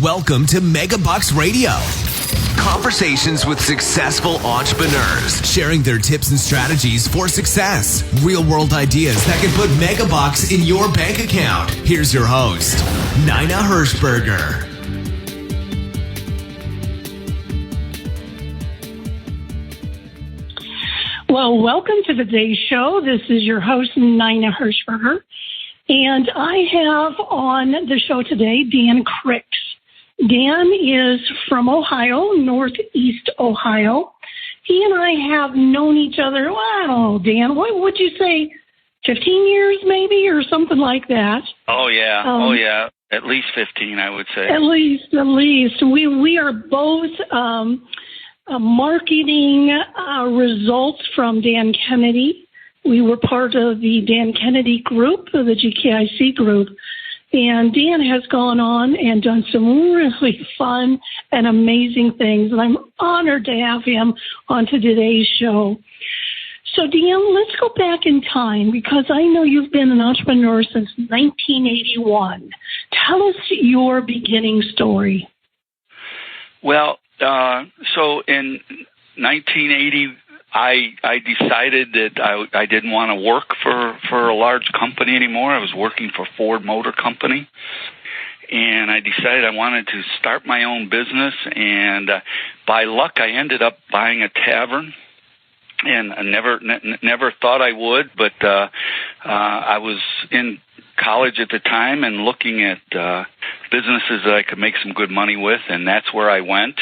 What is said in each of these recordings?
Welcome to MegaBucks Radio. Conversations with successful entrepreneurs, sharing their tips and strategies for success. Real-world ideas that can put MegaBucks in your bank account. Here's your host, Nina Hirschberger. Well, welcome to today's show. This is your host, Nina Hirschberger. And I have on the show today, Dan Cricks. Dan is from Ohio, Northeast Ohio. He and I have known each other, well, I don't know, Dan, what would you say, 15 years maybe, or something like that? Oh, yeah. At least 15, I would say. At least. We are both marketing results from Dan Kennedy. We were part of the Dan Kennedy group, the GKIC group. And Dan has gone on and done some really fun and amazing things. And I'm honored to have him on to today's show. So, Dan, let's go back in time because I know you've been an entrepreneur since 1981. Tell us your beginning story. Well, so in 1980, I decided that I didn't want to work for a large company anymore. I was working for Ford Motor Company, and I decided I wanted to start my own business. And by luck, I ended up buying a tavern. And I never thought I would, but I was in college at the time and looking at businesses that I could make some good money with, and that's where I went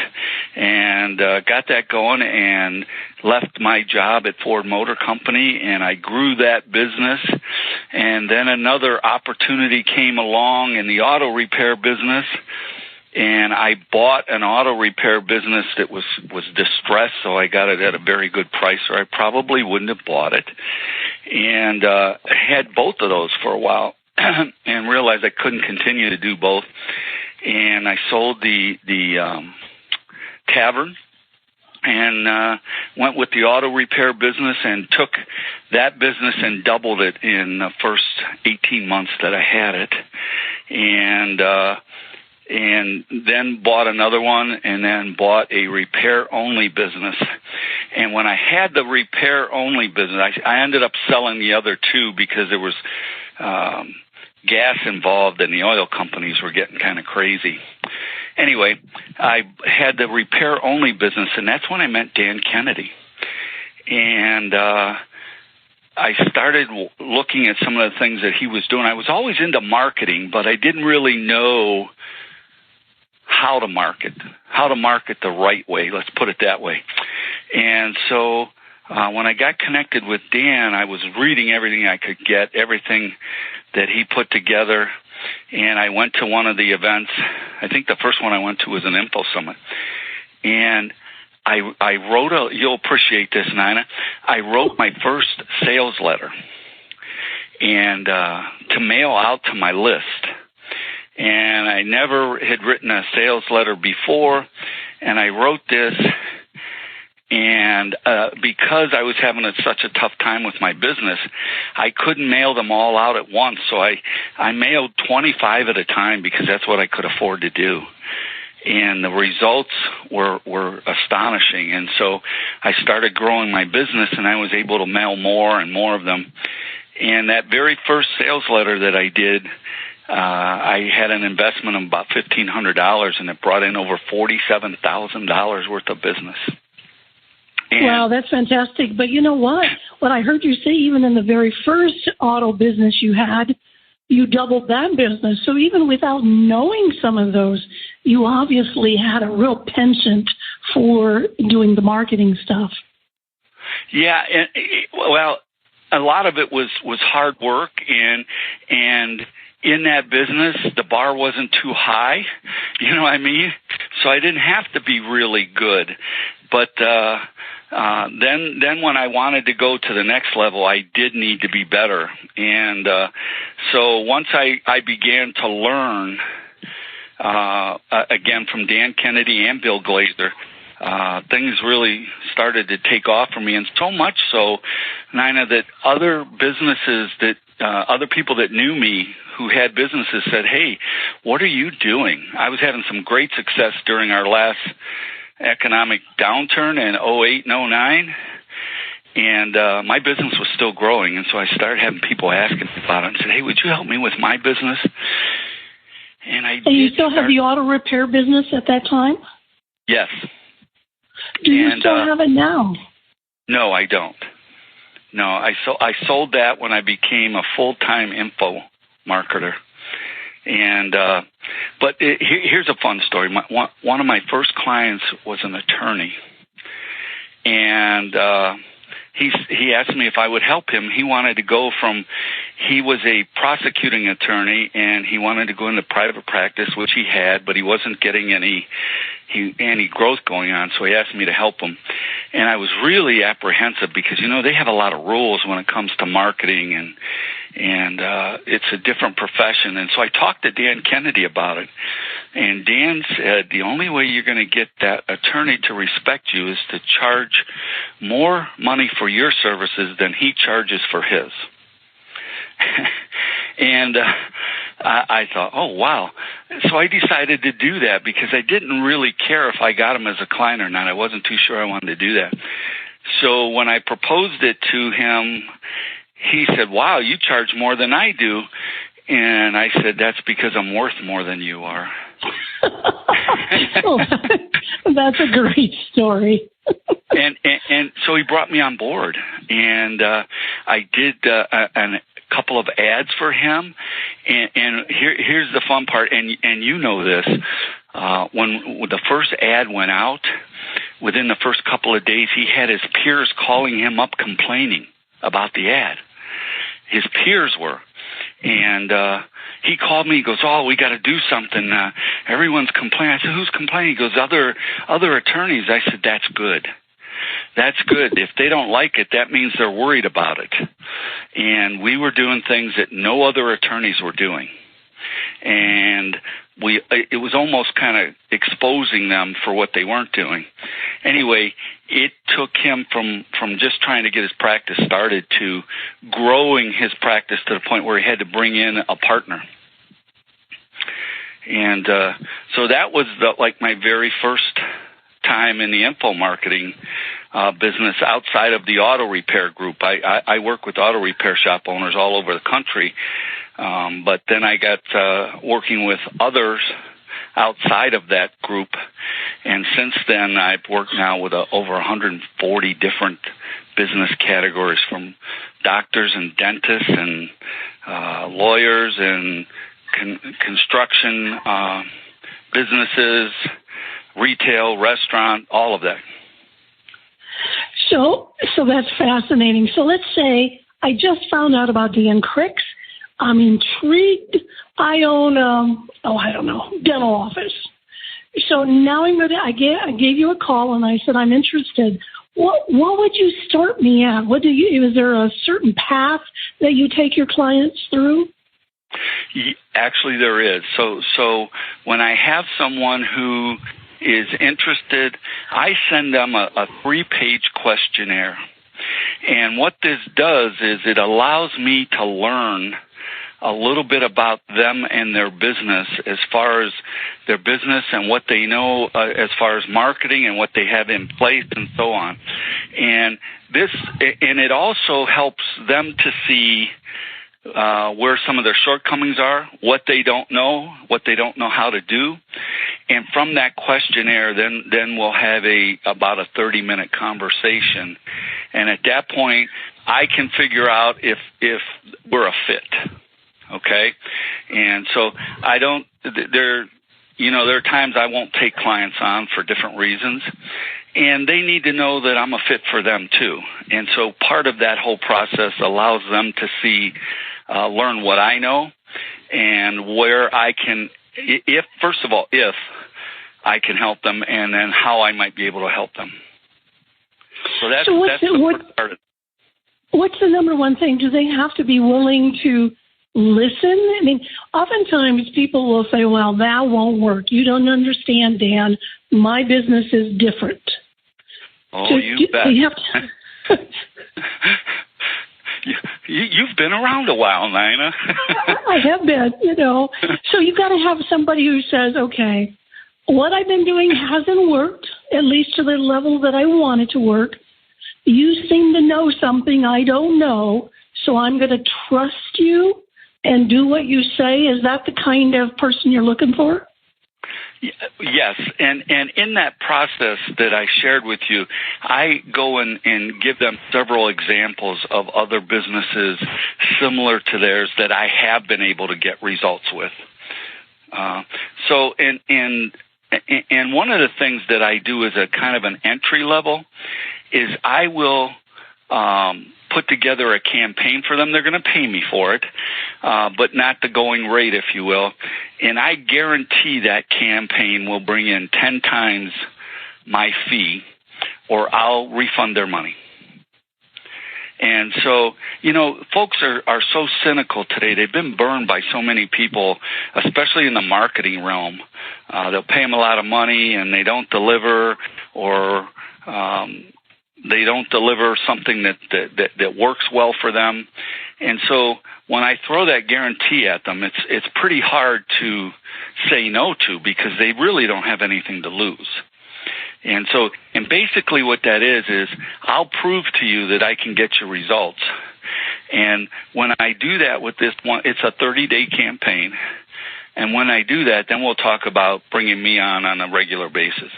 and got that going and left my job at Ford Motor Company, and I grew that business. And then another opportunity came along in the auto repair business, and I bought an auto repair business that was distressed, so I got it at a very good price, or I probably wouldn't have bought it. And had both of those for a while and realized I couldn't continue to do both. And I sold the tavern and went with the auto repair business and took that business and doubled it in the first 18 months that I had it. And then bought another one, and then bought a repair-only business. And when I had the repair-only business, I ended up selling the other two because there was gas involved, and the oil companies were getting kind of crazy. Anyway, I had the repair-only business, and that's when I met Dan Kennedy. And I started looking at some of the things that he was doing. I was always into marketing, but I didn't really know how to market the right way. Let's put it that way. And so when I got connected with Dan, I was reading everything I could get, everything that he put together. And I went to one of the events. I think the first one I went to was an Info Summit. And I wrote you'll appreciate this, Nina. I wrote my first sales letter and to mail out to my list. And I never had written a sales letter before, and I wrote this, and because I was having such a tough time with my business, I couldn't mail them all out at once, so I mailed 25 at a time because that's what I could afford to do. And the results were astonishing, and so I started growing my business, and I was able to mail more and more of them. And that very first sales letter that I did, I had an investment of about $1,500, and it brought in over $47,000 worth of business. And wow, that's fantastic. But you know what? What I heard you say, even in the very first auto business you had, you doubled that business. So even without knowing some of those, you obviously had a real penchant for doing the marketing stuff. Yeah, well, a lot of it was hard work, and in that business, the bar wasn't too high, you know what I mean? So I didn't have to be really good. But then when I wanted to go to the next level, I did need to be better. And so once I began to learn, again, from Dan Kennedy and Bill Glazer, things really started to take off for me. And so much so, Nina, that other businesses that other people that knew me who had businesses said, "Hey, what are you doing?" I was having some great success during our last economic downturn in 08 and 09. And my business was still growing, and so I started having people asking me about it and said, "Hey, would you help me with my business?" And I did. And you still have the auto repair business at that time? Yes. Do you still have it now? No, I don't. No, I sold that when I became a full-time info marketer. And but here's a fun story. One of my first clients was an attorney, and he asked me if I would help him. He wanted to go from, he was a prosecuting attorney, and he wanted to go into private practice, which he had, but he wasn't getting any growth going on, so he asked me to help him. And I was really apprehensive because, they have a lot of rules when it comes to marketing, and it's a different profession. And so I talked to Dan Kennedy about it, and Dan said, the only way you're going to get that attorney to respect you is to charge more money for your services than he charges for his. And I thought, oh, wow. So I decided to do that because I didn't really care if I got him as a client or not. I wasn't too sure I wanted to do that. So when I proposed it to him, he said, "Wow, you charge more than I do." And I said, "That's because I'm worth more than you are." Oh, that's a great story. and so he brought me on board, and I did a couple of ads for him. And here's the fun part, and you know this, when the first ad went out, within the first couple of days, he had his peers calling him up complaining about the ad. His peers were. And he called me. He goes, "Oh, we got to do something. Everyone's complaining." I said, "Who's complaining?" He goes, "Other attorneys." I said, "That's good. That's good. If they don't like it, that means they're worried about it." And we were doing things that no other attorneys were doing. And it was almost kind of exposing them for what they weren't doing. Anyway, it took him from just trying to get his practice started to growing his practice to the point where he had to bring in a partner. And so that was my very first time in the info marketing business outside of the auto repair group. I work with auto repair shop owners all over the country, but then I got working with others outside of that group, and since then I've worked now with over 140 different business categories, from doctors and dentists and lawyers and construction businesses, retail, restaurant, all of that. So that's fascinating. So let's say I just found out about Dan Cricks. I'm intrigued. I own, dental office. So now I gave you a call and I said, I'm interested. What would you start me at? Is there a certain path that you take your clients through? Actually, there is. So when I have someone who is interested, I send them a 3-page questionnaire. And what this does is it allows me to learn a little bit about them and their business, as far as their business and what they know as far as marketing and what they have in place and so on. And it also helps them to see where some of their shortcomings are, what they don't know how to do. And from that questionnaire, then we'll have about a 30-minute conversation. And at that point, I can figure out if we're a fit. Okay? And so there are times I won't take clients on for different reasons, and they need to know that I'm a fit for them too. And so part of that whole process allows them to learn what I know and where I can, if I can help them, and then how I might be able to help them. So that's the first part of it. What's the number one thing? Do they have to be willing to listen? I mean, oftentimes people will say, well, that won't work. You don't understand, Dan. My business is different. Oh, you bet. you've been around a while, Nina. I have been, So you've got to have somebody who says, okay, what I've been doing hasn't worked, at least to the level that I want it to work. You seem to know something I don't know, so I'm going to trust you and do what you say. Is that the kind of person you're looking for? Yes, and in that process that I shared with you, I go and give them several examples of other businesses similar to theirs that I have been able to get results with. And one of the things that I do as a kind of an entry level is I will put together a campaign for them. They're going to pay me for it, but not the going rate, if you will. And I guarantee that campaign will bring in 10 times my fee, or I'll refund their money. And so, folks are so cynical today. They've been burned by so many people, especially in the marketing realm. They'll pay them a lot of money and they don't deliver, or they don't deliver something that works well for them. And so when I throw that guarantee at them, it's pretty hard to say no to, because they really don't have anything to lose. And basically what that is I'll prove to you that I can get you results. And when I do that with this one, it's a 30-day campaign. And when I do that, then we'll talk about bringing me on a regular basis.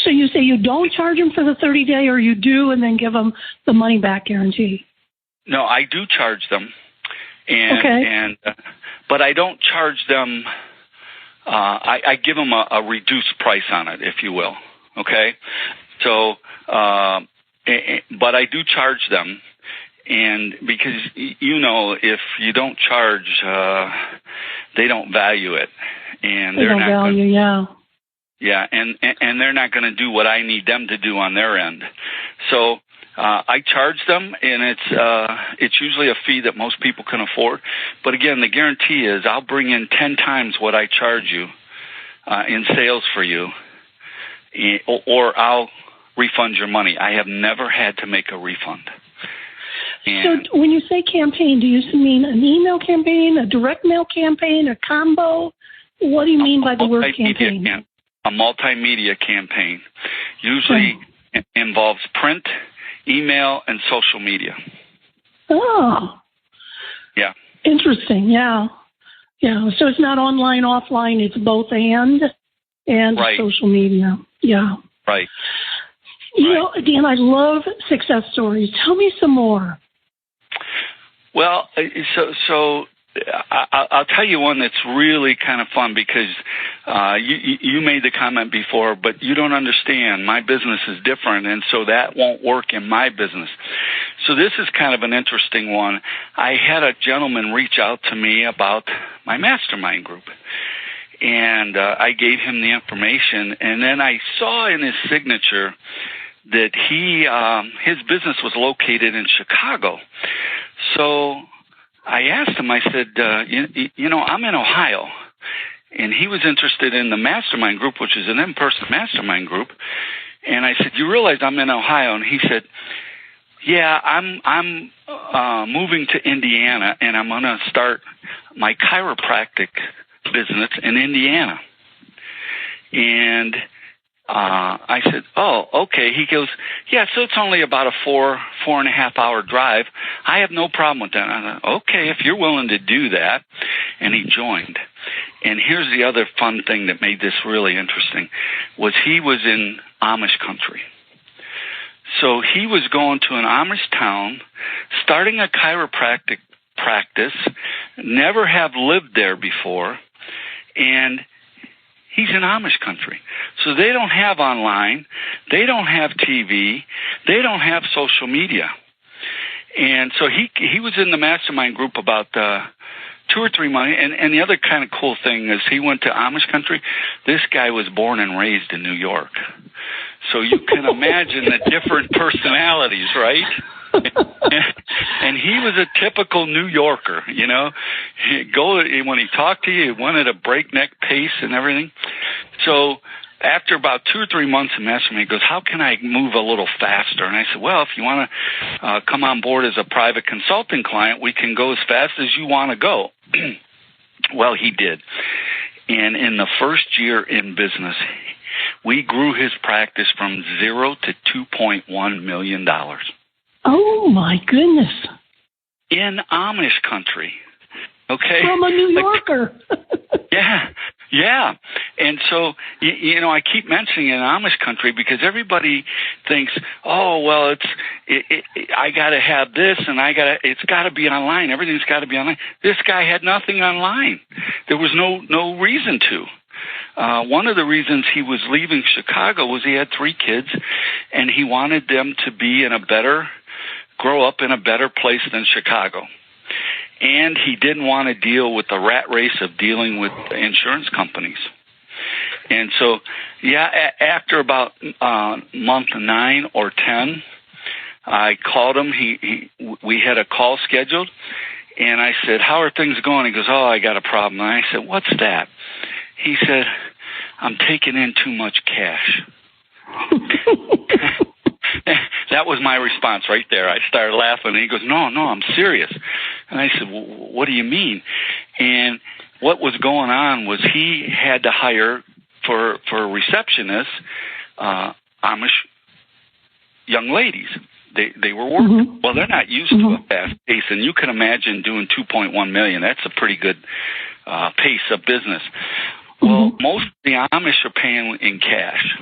So you say you don't charge them for the 30-day, or you do and then give them the money back guarantee? No, I do charge them. But I don't charge them. I give them a reduced price on it, if you will. Okay, so but I do charge them, and because if you don't charge, they don't value it, and they're not value, yeah, and they're not going to do what I need them to do on their end. So I charge them, and it's usually a fee that most people can afford. But again, the guarantee is I'll bring in 10 times what I charge you in sales for you, or I'll refund your money. I have never had to make a refund. And so when you say campaign, do you mean an email campaign, a direct mail campaign, a combo? What do you mean by the word campaign? A multimedia campaign usually involves print, email, and social media. Oh. Yeah. Interesting, yeah. Yeah, so it's not online, offline, it's both and right. Social media. Yeah. Right. Dan, I love success stories. Tell me some more. Well, so I'll tell you one that's really kind of fun, because you made the comment before, but you don't understand. My business is different, and so that won't work in my business. So this is kind of an interesting one. I had a gentleman reach out to me about my mastermind group, and I gave him the information, and then I saw in his signature that his business was located in Chicago. So I asked him, I said, I'm in Ohio. And he was interested in the mastermind group, which is an in-person mastermind group. And I said, you realize I'm in Ohio? And he said, yeah, I'm moving to Indiana, and I'm going to start my chiropractic business in Indiana. And I said, oh, okay. He goes, yeah, so it's only about a 4.5 hour drive. I have no problem with that. I said, okay, if you're willing to do that. And he joined. And here's the other fun thing that made this really interesting, was he was in Amish country. So he was going to an Amish town, starting a chiropractic practice, never have lived there before, and he's in Amish country. So they don't have online, they don't have TV, they don't have social media. And so he was in the mastermind group about 2 or 3 months. And the other kind of cool thing is he went to Amish country. This guy was born and raised in New York. So you can imagine the different personalities, right? And he was a typical New Yorker, when he talked to you, he wanted a breakneck pace and everything. So after about 2 or 3 months in Mastermind, he goes, how can I move a little faster? And I said, well, if you want to come on board as a private consulting client, we can go as fast as you want to go. Well, he did. And in the first year in business, we grew his practice from 0 to $2.1 million. Oh, my goodness. In Amish country. Okay? From a New Yorker. Yeah. And so, I keep mentioning in Amish country because everybody thinks, oh, well, I got to have this and it's got to be online. Everything's got to be online. This guy had nothing online. There was no reason to. One of the reasons he was leaving Chicago was he had 3 kids and he wanted them to grow up in a better place than Chicago. And he didn't want to deal with the rat race of dealing with insurance companies. And so, after about month 9 or 10, I called him. We had a call scheduled, and I said, how are things going? He goes, oh, I got a problem. And I said, what's that? He said, I'm taking in too much cash. That was my response right there. I started laughing, and he goes, no, I'm serious. And I said, well, what do you mean? And what was going on was he had to hire for receptionists Amish young ladies. They were working. Mm-hmm. Well, they're not used to a fast pace, and you can imagine doing $2.1 million. That's a pretty good pace of business. Well, most of the Amish are paying in cash.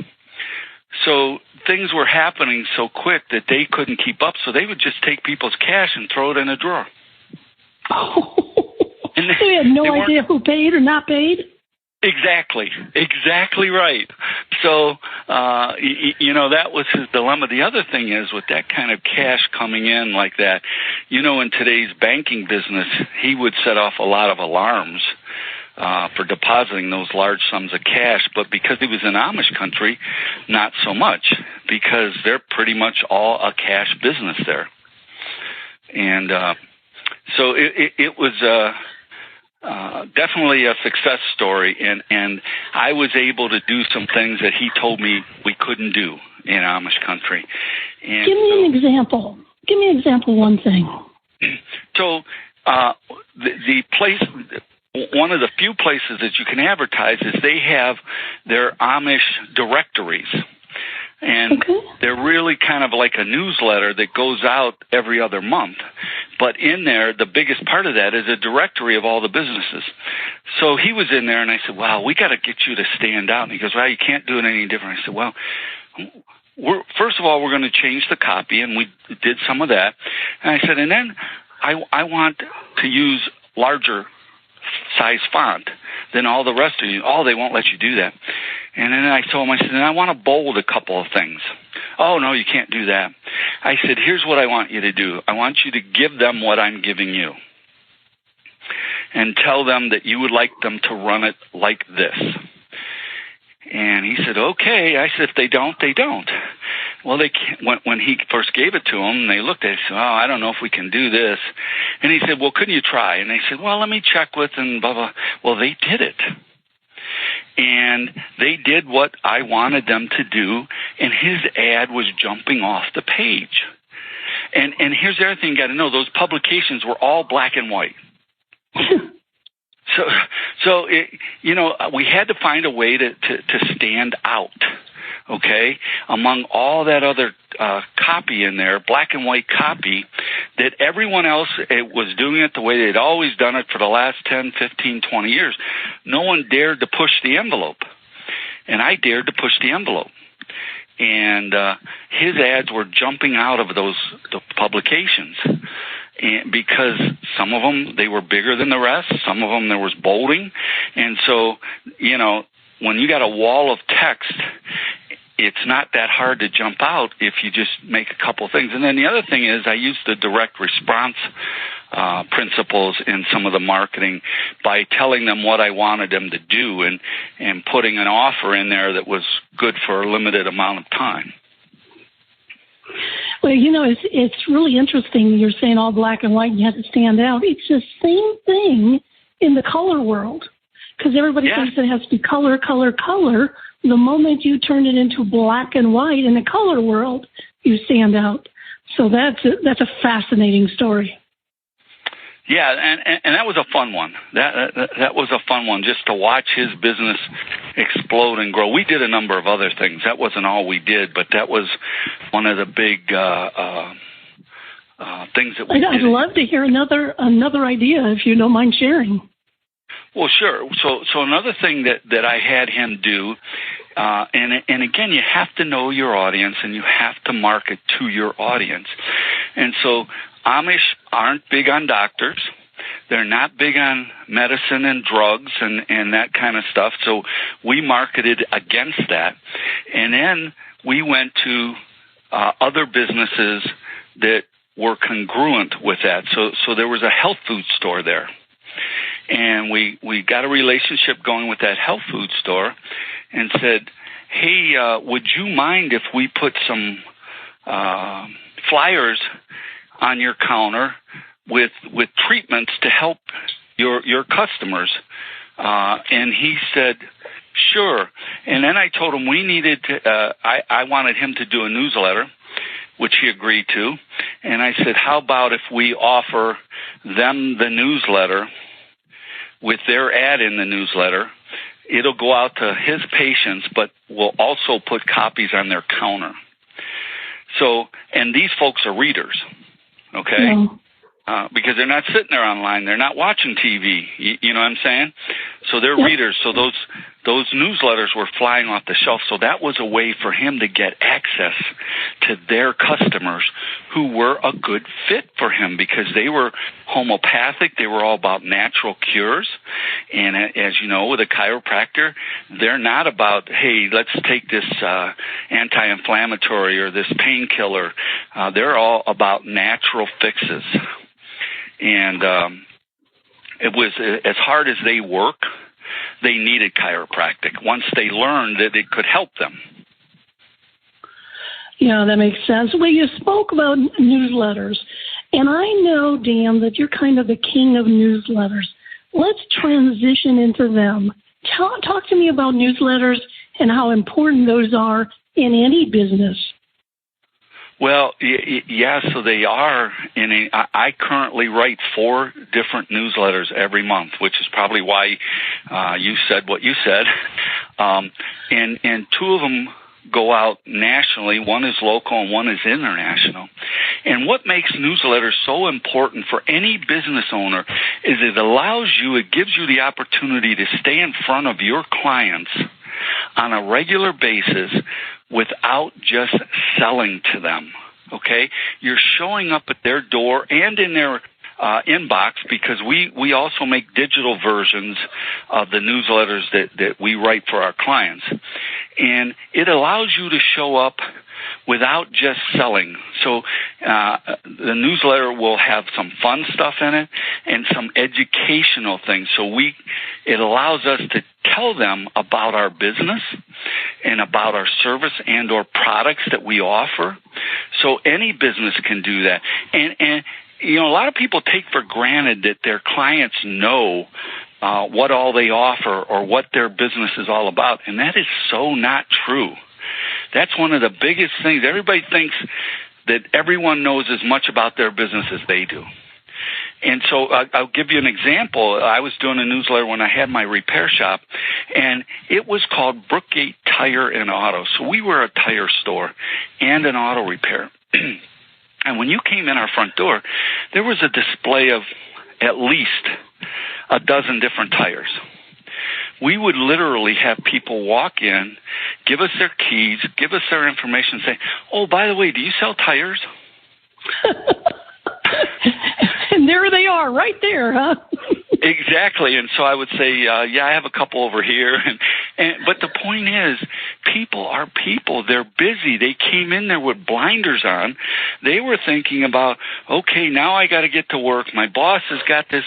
So things were happening so quick that they couldn't keep up, so they would just take people's cash and throw it in a drawer. Oh, and so we had no idea who paid or not paid? Exactly right. So, that was his dilemma. The other thing is, with that kind of cash coming in like that, in today's banking business, he would set off a lot of alarms for depositing those large sums of cash, but because he was in Amish country, not so much, because they're pretty much all a cash business there. And so it was definitely a success story, and I was able to do some things that he told me we couldn't do in Amish country. And Give me an example. Give me an example, one thing. So the place... One of the few places that you can advertise is they have their Amish directories. And they're really kind of like a newsletter that goes out every other month. But in there, the biggest part of that is a directory of all the businesses. So he was in there, and I said, wow, we got to get you to stand out. And he goes, well, you can't do it any different. I said, well, first of all, we're going to change the copy, and we did some of that. And I said, and then I want to use larger size font than all the rest of you. Oh, they won't let you do that. And then I told him, I said, and I want to bold a couple of things. Oh, no, you can't do that. I said, here's what I want you to do. I want you to give them what I'm giving you and tell them that you would like them to run it like this. And he said, okay. I said, if they don't, they don't. Well, they can't. When he first gave it to them, they looked at it and said, oh, I don't know if we can do this. And he said, well, couldn't you try? And they said, well, let me check with and blah, blah. Well, they did it. And they did what I wanted them to do, and his ad was jumping off the page. And here's the other thing you got to know. Those publications were all black and white. So we had to find a way to stand out, okay, among all that other copy in there, black and white copy, that everyone else was doing it the way they'd always done it for the last 10, 15, 20 years. No one dared to push the envelope, and I dared to push the envelope. And his ads were jumping out of the publications. And because some of them, they were bigger than the rest. Some of them, there was bolding. And so, when you got a wall of text, it's not that hard to jump out if you just make a couple things. And then the other thing is I used the direct response principles in some of the marketing by telling them what I wanted them to do and putting an offer in there that was good for a limited amount of time. Well, it's really interesting. You're saying all black and white and you have to stand out. It's the same thing in the color world. because everybody thinks it has to be color, color, color. The moment you turn it into black and white in the color world, you stand out. So that's a fascinating story. Yeah, and that was a fun one. That was a fun one, just to watch his business explode and grow. We did a number of other things. That wasn't all we did, but that was one of the big things that we did. I'd love to hear another idea, if you don't mind sharing. Well, sure. So another thing that I had him do, and again, you have to know your audience and you have to market to your audience. And so Amish aren't big on doctors. They're not big on medicine and drugs and that kind of stuff. So we marketed against that. And then we went to other businesses that were congruent with that. So there was a health food store there. And we got a relationship going with that health food store and said, hey, would you mind if we put some flyers on your counter with treatments to help your customers? And he said, sure. And then I told him we needed to, I wanted him to do a newsletter, which he agreed to. And I said, how about if we offer them the newsletter with their ad in the newsletter? It'll go out to his patients, but we'll also put copies on their counter. So, and these folks are readers, okay? Yeah. Because they're not sitting there online. They're not watching TV. You know what I'm saying? So they're readers. So those newsletters were flying off the shelf. So that was a way for him to get access to their customers who were a good fit for him because they were homeopathic. They were all about natural cures. And as you know, with a chiropractor, they're not about, hey, let's take this anti-inflammatory or this painkiller. They're all about natural fixes. And it was as hard as they work, they needed chiropractic once they learned that it could help them. Yeah, that makes sense. Well, you spoke about newsletters, and I know, Dan, that you're kind of the king of newsletters. Let's transition into them. Talk to me about newsletters and how important those are in any business. Well, yeah, so they are. I currently write 4 different newsletters every month, which is probably why you said what you said. And 2 of them go out nationally. One is local and one is international. And what makes newsletters so important for any business owner is it gives you the opportunity to stay in front of your clients on a regular basis without just selling to them, okay? You're showing up at their door and in their inbox because we also make digital versions of the newsletters that we write for our clients. And it allows you to show up without just selling. So the newsletter will have some fun stuff in it and some educational things. So it allows us to tell them about our business and about our service and or products that we offer. So any business can do that. And you know, a lot of people take for granted that their clients know what all they offer or what their business is all about. And that is so not true. That's one of the biggest things. Everybody thinks that everyone knows as much about their business as they do. And so I'll give you an example. I was doing a newsletter when I had my repair shop, and it was called Brookgate Tire and Auto. So we were a tire store and an auto repair. And when you came in our front door, there was a display of at least a dozen different tires. We would literally have people walk in, give us their keys, give us their information, say, oh, by the way, do you sell tires? And there they are, right there, huh? Exactly. And so I would say, yeah, I have a couple over here. But the point is, people are people. They're busy. They came in there with blinders on. They were thinking about, okay, now I got to get to work. My boss has got this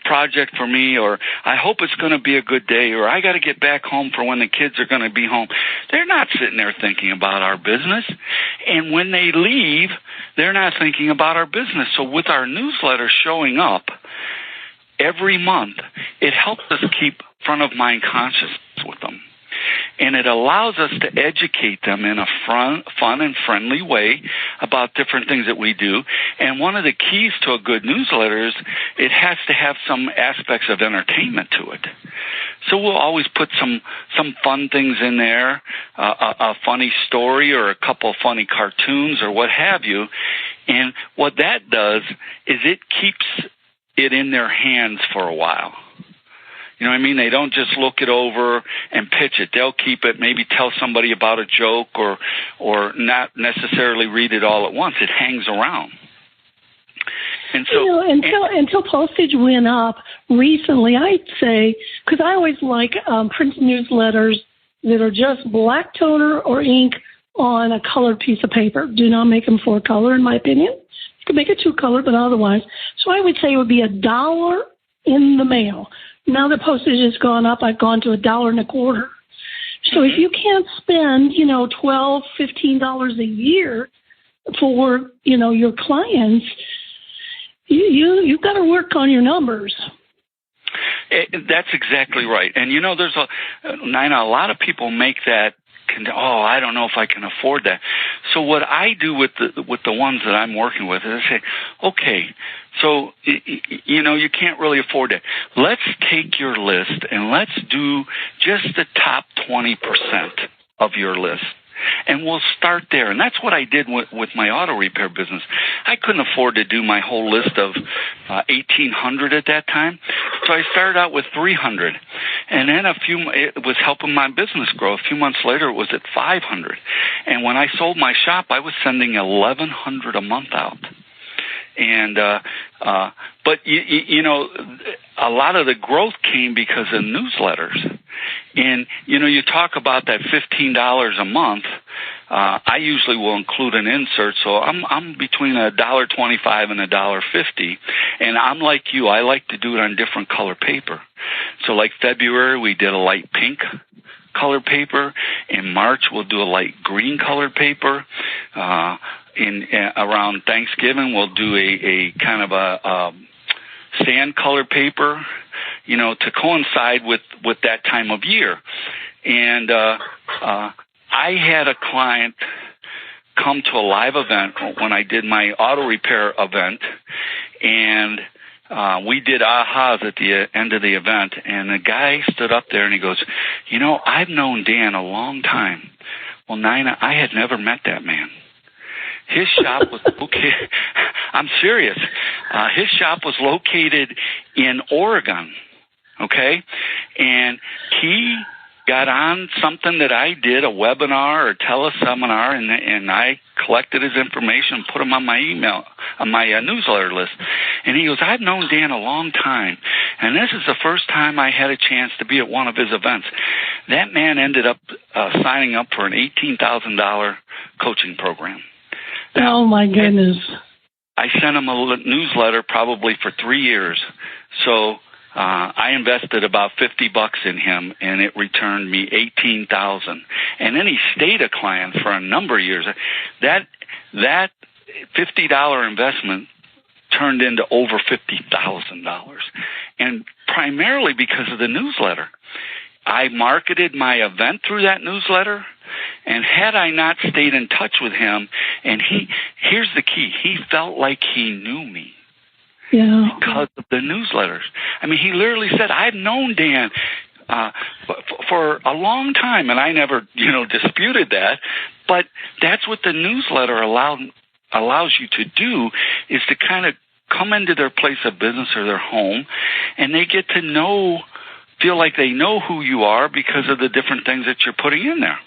project for me, or I hope it's going to be a good day, or I got to get back home for when the kids are going to be home. They're not sitting there thinking about our business. And when they leave, they're not thinking about our business. So with our newsletter showing up, every month, it helps us keep front of mind consciousness with them. And it allows us to educate them in a fun and friendly way about different things that we do. And one of the keys to a good newsletter is it has to have some aspects of entertainment to it. So we'll always put some fun things in there, a funny story or a couple of funny cartoons or what have you. And what that does is it keeps it in their hands for a while. You know what I mean? They don't just look it over and pitch it. They'll keep it, maybe tell somebody about a joke or not necessarily read it all at once. It hangs around. And so, until postage went up recently, I'd say, because I always like print newsletters that are just black toner or ink on a colored piece of paper. Do not make them 4-color, in my opinion. You can make it 2-color, but otherwise. So I would say it would be $1 in the mail. Now the postage has gone up. I've gone to $1.25. So if you can't spend, $12, $15 a year for, your clients, you've got to work on your numbers. That's exactly right. And, there's Nina, a lot of people make that, I don't know if I can afford that. So what I do with the ones that I'm working with is I say, okay, so, you can't really afford it. Let's take your list and let's do just the top 20% of your list. And we'll start there. And that's what I did with my auto repair business. I couldn't afford to do my whole list of 1,800 at that time. So I started out with 300. And then it was helping my business grow. A few months later, it was at 500. And when I sold my shop, I was sending 1,100 a month out. And, but a lot of the growth came because of newsletters. And, you talk about that $15 a month. I usually will include an insert. So I'm between $1.25 and $1.50. And I'm like you. I like to do it on different color paper. So like February, we did a light pink color paper. In March, we'll do a light green colored paper. Around Thanksgiving, we'll do a kind of a sand colored paper, to coincide with that time of year. And I had a client come to a live event when I did my auto repair event, and we did ahas at the end of the event, and the guy stood up there and he goes, I've known Dan a long time. Well, Nina, I had never met that man. His shop was located, I'm serious, his shop was located in Oregon, okay? And he got on something that I did, a webinar or teleseminar, and I collected his information and put him on my email, on my newsletter list. And he goes, I've known Dan a long time, and this is the first time I had a chance to be at one of his events. That man ended up signing up for an $18,000 coaching program. Oh, my goodness. I sent him a newsletter probably for 3 years. So I invested about $50 in him, and it returned me $18,000. And then he stayed a client for a number of years. That $50 investment turned into over $50,000, and primarily because of the newsletter. I marketed my event through that newsletter, and had I not stayed in touch with him, and here's the key, he felt like he knew me. Yeah. Because of the newsletters. I mean, he literally said, I've known Dan for a long time, and I never, disputed that. But that's what the newsletter allows you to do, is to kind of come into their place of business or their home, and they get to feel like they know who you are because of the different things that you're putting in there.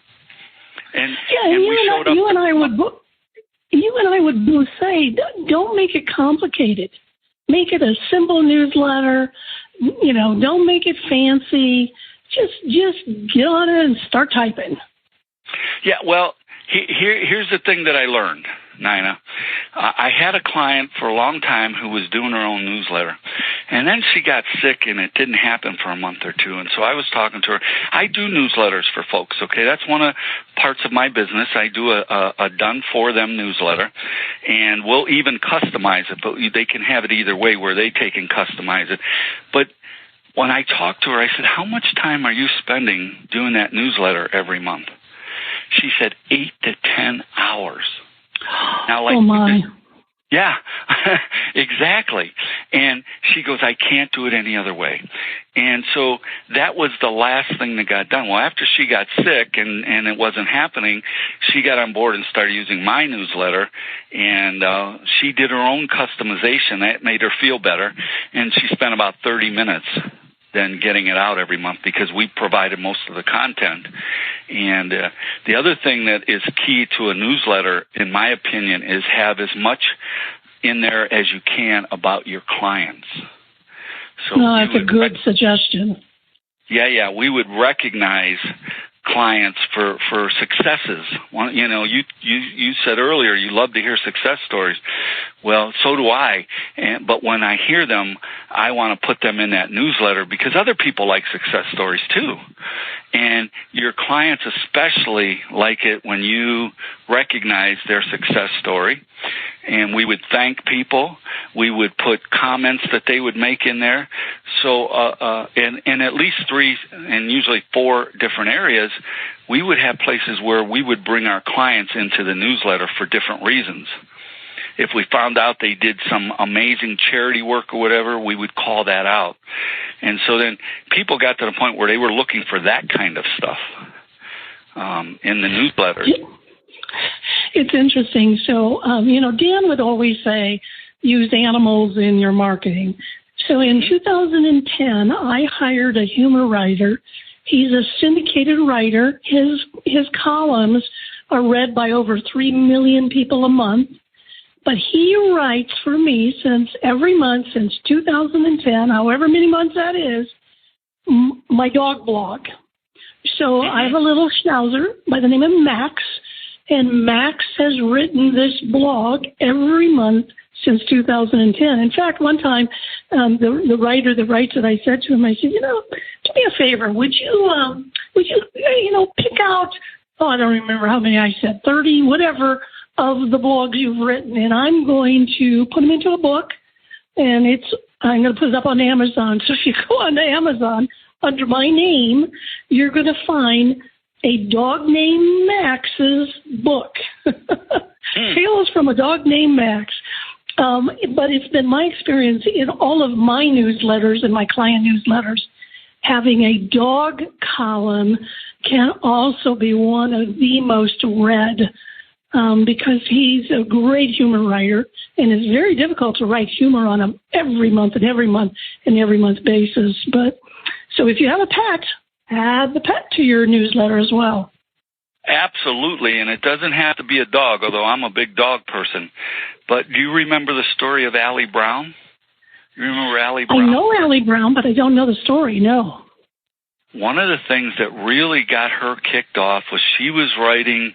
You and I would both say, don't make it complicated. Make it a simple newsletter. Don't make it fancy. Just get on it and start typing. Yeah, well, here's the thing that I learned, Nina. I had a client for a long time who was doing her own newsletter, And then she got sick, and it didn't happen for a month or two. And so I was talking to her. I do newsletters for folks, okay? That's one of parts of my business. I do a done-for-them newsletter, and we'll even customize it, but they can have it either way where they take and customize it. But when I talked to her, I said, how much time are you spending doing that newsletter every month? She said 8 to 10 hours. Now, oh, my. Yeah, exactly. And she goes, I can't do it any other way. And so that was the last thing that got done. Well, after she got sick and it wasn't happening, she got on board and started using my newsletter, and she did her own customization. That made her feel better, and she spent about 30 minutes then getting it out every month because we provided most of the content. And the other thing that is key to a newsletter, in my opinion, is have as much in there as you can about your clients. So no, that's a good suggestion. Yeah, we would recognize clients for successes. You know, you said earlier you love to hear success stories. Well, so do I. But when I hear them, I want to put them in that newsletter because other people like success stories too. And your clients especially like it when you recognize their success story. And we would thank people. We would put comments that they would make in there. So in at least 3 and usually 4 different areas, we would have places where we would bring our clients into the newsletter for different reasons. If we found out they did some amazing charity work or whatever, we would call that out. And so then people got to the point where they were looking for that kind of stuff in the newsletters. It's interesting. So, Dan would always say, use animals in your marketing. So in 2010, I hired a humor writer. He's a syndicated writer. His columns are read by over 3 million people a month. But he writes for me every month since 2010, however many months that is, my dog blog. So I have a little schnauzer by the name of Max, and Max has written this blog every month since 2010. In fact, one time, the writer that writes it, I said to him, I said, do me a favor, would you pick out, I don't remember how many I said, 30, whatever, of the blogs you've written, and I'm going to put them into a book, and I'm going to put it up on Amazon. So if you go on Amazon under my name, you're going to find a dog named Max's book. Tales from a Dog Named Max. But it's been my experience in all of my newsletters and my client newsletters, having a dog column can also be one of the most read because he's a great humor writer, and it's very difficult to write humor on him every month basis. But so if you have a pet, add the pet to your newsletter as well. Absolutely, and it doesn't have to be a dog, although I'm a big dog person. But do you remember the story of Allie Brown? You remember Allie Brown? I know Allie Brown, but I don't know the story, no. One of the things that really got her kicked off was she was writing,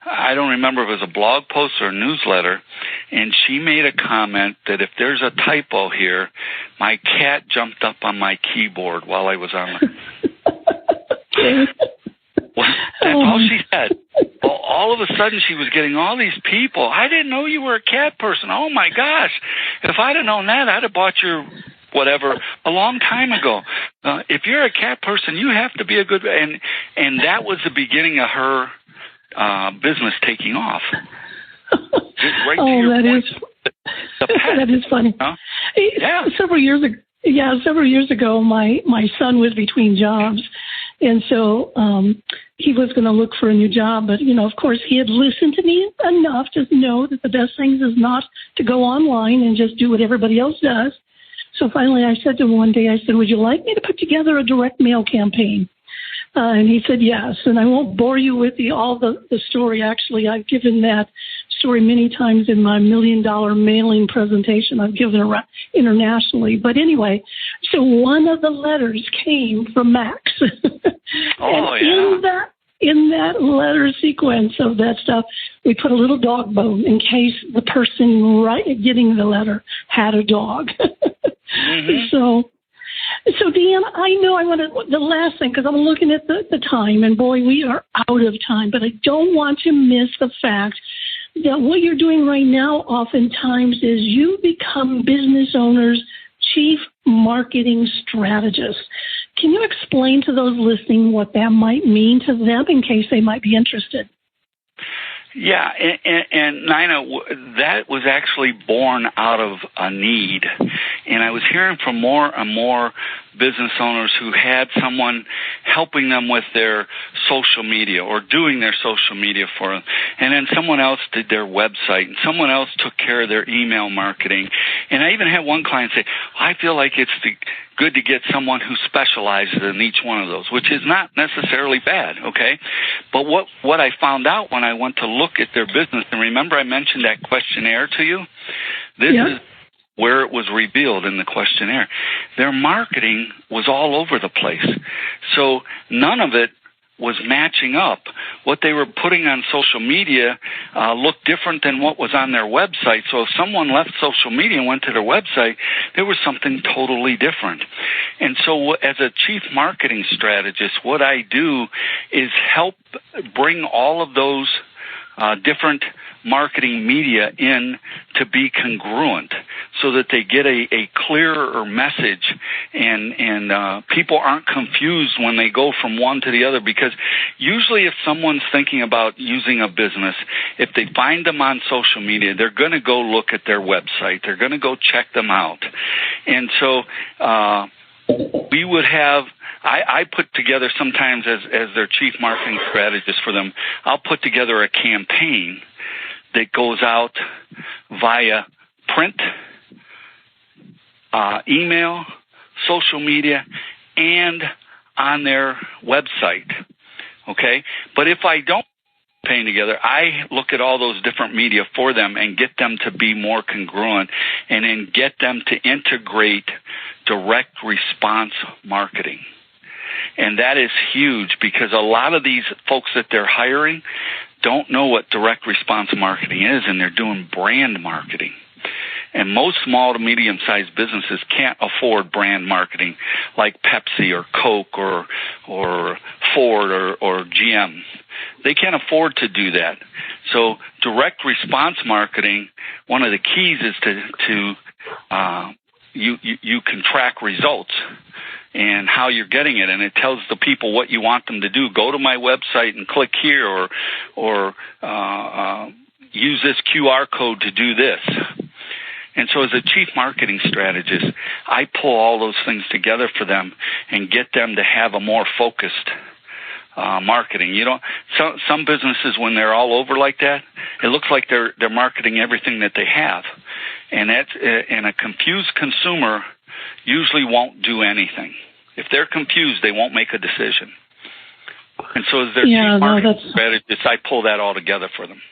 I don't remember if it was a blog post or a newsletter, and she made a comment that if there's a typo here, my cat jumped up on my keyboard while I was on the... That's all she said. Well, all of a sudden, she was getting all these people. I didn't know you were a cat person. Oh, my gosh. If I'd have known that, I'd have bought your whatever a long time ago. If you're a cat person, you have to be a good... And that was the beginning of her business taking off. Right that is funny. Huh? Yeah. Several years ago, my son was between jobs. And so he was going to look for a new job. But, of course, he had listened to me enough to know that the best thing is not to go online and just do what everybody else does. So finally I said to him one day, I said, would you like me to put together a direct mail campaign? And he said yes. And I won't bore you with all the story. Actually, I've given that story many times in my $1 million mailing presentation I've given around internationally. But anyway, so one of the letters came from Max. Oh, yeah. In that letter sequence of that stuff, we put a little dog bone in case the person getting the letter had a dog. Mm-hmm. So Dan, I know I want to, the last thing, because I'm looking at the time, and boy, we are out of time, but I don't want to miss the fact that what you're doing right now oftentimes is you become business owners' chief marketing strategist. Can you explain to those listening what that might mean to them in case they might be interested? Yeah, and Nina, that was actually born out of a need. And I was hearing from more and more business owners who had someone helping them with their social media or doing their social media for them. And then someone else did their website, and someone else took care of their email marketing. And I even had one client say, I feel like it's good to get someone who specializes in each one of those, which is not necessarily bad, okay? But what I found out when I went to look at their business, and remember I mentioned that questionnaire to you? This is where it was revealed in the questionnaire. Their marketing was all over the place. So none of it was matching up. What they were putting on social media looked different than what was on their website. So if someone left social media and went to their website, there was something totally different. And so as a chief marketing strategist, what I do is help bring all of those different marketing media in to be congruent so that they get a clearer message and people aren't confused when they go from one to the other, because usually if someone's thinking about using a business, if they find them on social media, they're going to go look at their website. They're going to go check them out. And so we would have I put together sometimes as their chief marketing strategist for them, I'll put together a campaign that goes out via print, email, social media, and on their website, okay? But if I don't put a campaign together, I look at all those different media for them and get them to be more congruent and then get them to integrate direct response marketing. And that is huge because a lot of these folks that they're hiring don't know what direct response marketing is, and they're doing brand marketing. And most small to medium-sized businesses can't afford brand marketing like Pepsi or Coke or Ford or GM. They can't afford to do that. So direct response marketing, one of the keys is to you can track results and how you're getting it, and it tells the people what you want them to do. Go to my website and click here, or use this QR code to do this. And so as a chief marketing strategist, I pull all those things together for them and get them to have a more focused marketing. You don't. Some businesses, when they're all over like that, it looks like they're marketing everything that they have, and a confused consumer usually won't do anything. If they're confused, they won't make a decision. And so as their chief marketing strategist, I pull that all together for them.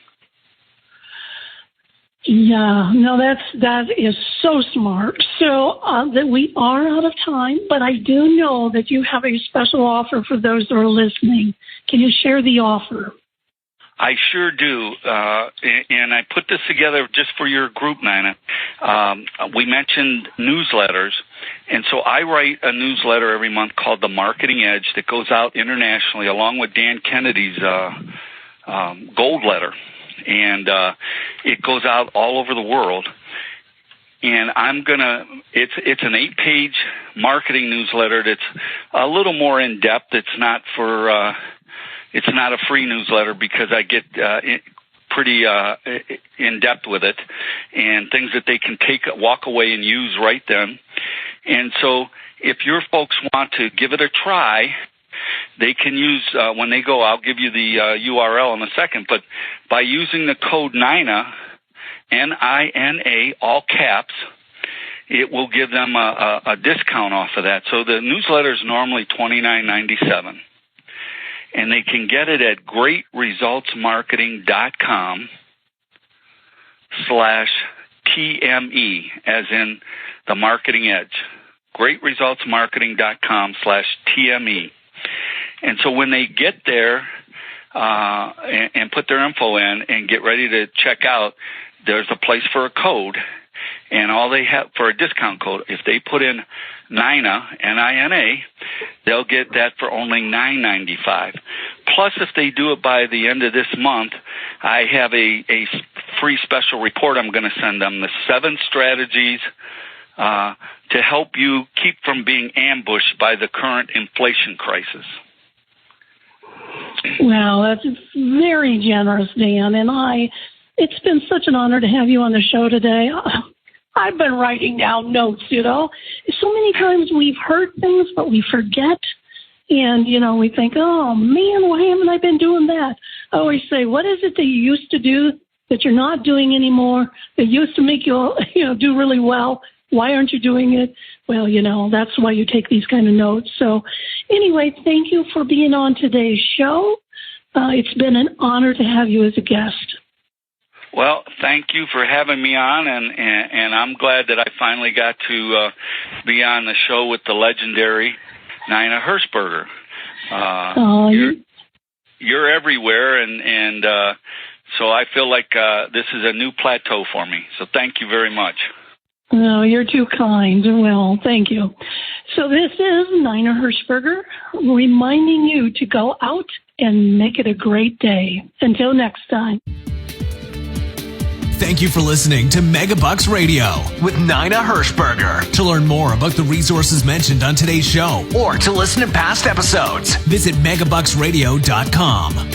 Yeah, no, that is so smart. So that we are out of time, but I do know that you have a special offer for those that are listening. Can you share the offer? I sure do, and I put this together just for your group, Nina. We mentioned newsletters, and so I write a newsletter every month called The Marketing Edge that goes out internationally along with Dan Kennedy's gold letter, and it goes out all over the world. And it's an 8-page marketing newsletter that's a little more in depth. It's not a free newsletter because I get pretty in depth with it and things that they can walk away and use right then. And so if your folks want to give it a try, they can use, when they go, I'll give you the URL in a second, but by using the code NINA, N-I-N-A, all caps, it will give them a discount off of that. So the newsletter is normally $29.97. And they can get it at greatresultsmarketing.com/TME, as in the marketing edge. greatresultsmarketing.com/TME. And so when they get there and put their info in and get ready to check out, there's a place for a code. And all they have for a discount code, if they put in NINA, N-I-N-A, they'll get that for only $9.95. Plus, if they do it by the end of this month, I have a free special report I'm going to send them, the 7 strategies to help you keep from being ambushed by the current inflation crisis. Wow, that's very generous, Dan. And it's been such an honor to have you on the show today. I've been writing down notes, So many times we've heard things, but we forget. And, we think, oh, man, why haven't I been doing that? I always say, what is it that you used to do that you're not doing anymore, that used to make you, do really well? Why aren't you doing it? Well, that's why you take these kind of notes. So anyway, thank you for being on today's show. It's been an honor to have you as a guest. Well, thank you for having me on, and I'm glad that I finally got to be on the show with the legendary Nina Hirschberger. You're everywhere, and so I feel like this is a new plateau for me. So thank you very much. No, you're too kind. Well, thank you. So this is Nina Hirschberger reminding you to go out and make it a great day. Until next time. Thank you for listening to MegaBucks Radio with Nina Hirschberger. To learn more about the resources mentioned on today's show or to listen to past episodes, visit megabucksradio.com.